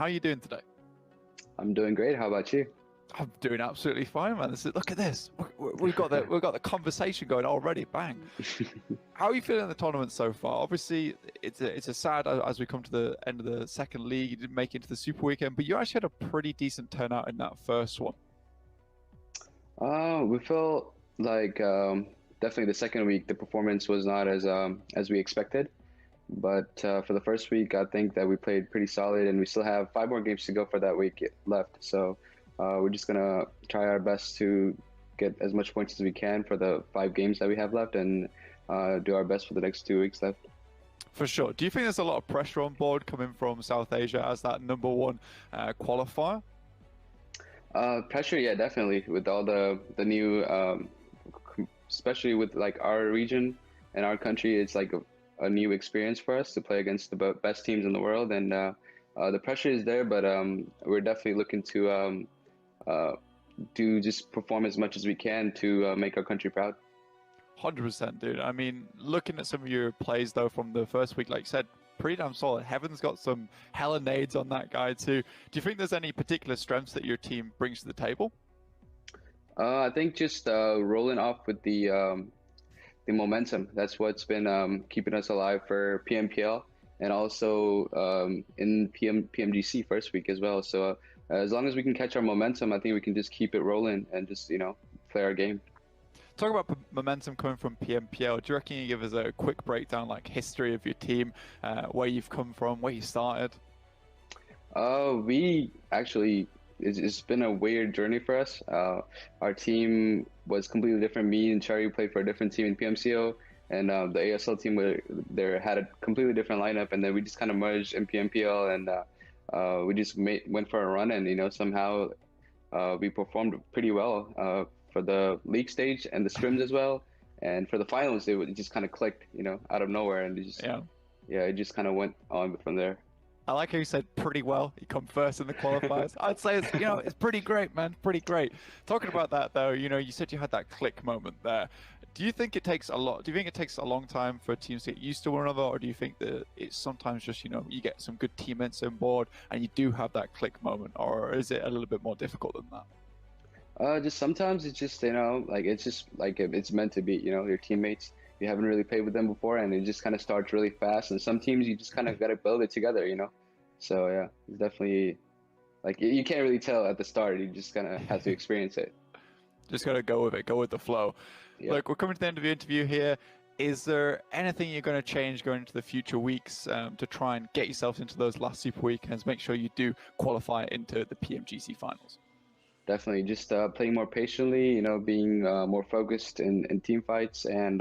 How are you doing today? I'm doing great. How about you? I'm doing absolutely fine, man. Look at this. We've got the conversation going already. Bang. How are you feeling in the tournament so far? Obviously, it's a sad as we come to the end of the second league. You didn't make it into the Super Weekend, but you actually had a pretty decent turnout in that first one. We felt like definitely the second week the performance was not as we expected, but for the first week I think that we played pretty solid, and we still have 5 more games to go for that week left. So we're just gonna try our best to get as much points as we can for the 5 games that we have left, and do our best for the next 2 weeks left. For sure. Do you think there's a lot of pressure on board coming from South Asia as that #1 qualifier? Pressure, yeah, definitely. With all the new, especially with like our region and our country, it's like a new experience for us to play against the best teams in the world, and the pressure is there. But we're definitely looking to do just perform as much as we can to make our country proud. 100%, dude. I mean, looking at some of your plays though from the first week, like you said, pretty damn solid. Heaven's got some hella nades on that guy too. Do you think there's any particular strengths that your team brings to the table? I think just rolling off with the momentum. That's what's been keeping us alive for PMPL, and also in Pmgc first week as well. So as long as we can catch our momentum, I think we can just keep it rolling and just play our game. Talk about momentum coming from PMPL. Do you reckon you give us a quick breakdown, like history of your team, where you've come from, where you started? We actually, it's been a weird journey for us. Our team was completely different. Me and Cherry played for a different team in PMCO, and the ASL team had a completely different lineup, and then we just kind of merged in PMPL, and we just went for a run, and somehow we performed pretty well for the league stage and the scrims as well, and for the finals it just kind of clicked, out of nowhere, and it just kind of went on from there. I like how you said pretty well. You come first in the qualifiers. I'd say it's pretty great, man. Pretty great. Talking about that though, you said you had that click moment there. Do you think it takes a long time for teams to get used to one another, or do you think that it's sometimes just you get some good teammates on board and you do have that click moment, or is it a little bit more difficult than that? Just sometimes it's just like it's just like it's meant to be. Your teammates, you haven't really played with them before, and it just kind of starts really fast. And some teams you just kind of got to build it together. So yeah, it's definitely like you can't really tell at the start. You just kind of have to experience it. Just gotta go with it, go with the flow. Yeah. Look, we're coming to the end of the interview here. Is there anything you're going to change going into the future weeks to try and get yourself into those last Super Weekends? Make sure you do qualify into the Pmgc finals. Definitely, just playing more patiently. Being more focused in team fights, and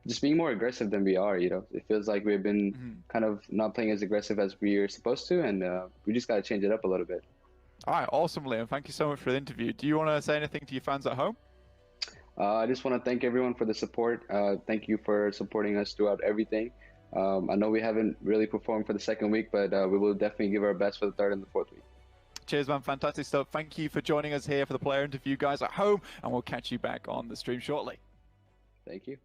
just being more aggressive than we are. It feels like we've been kind of not playing as aggressive as we are supposed to, and we just got to change it up a little bit. All right, awesome, Liam. Thank you so much for the interview. Do you want to say anything to your fans at home? I just want to thank everyone for the support. Thank you for supporting us throughout everything. I know we haven't really performed for the second week, but we will definitely give our best for the third and the fourth week. Cheers, man. Fantastic stuff. Thank you for joining us here for the player interview, guys at home, and we'll catch you back on the stream shortly. Thank you.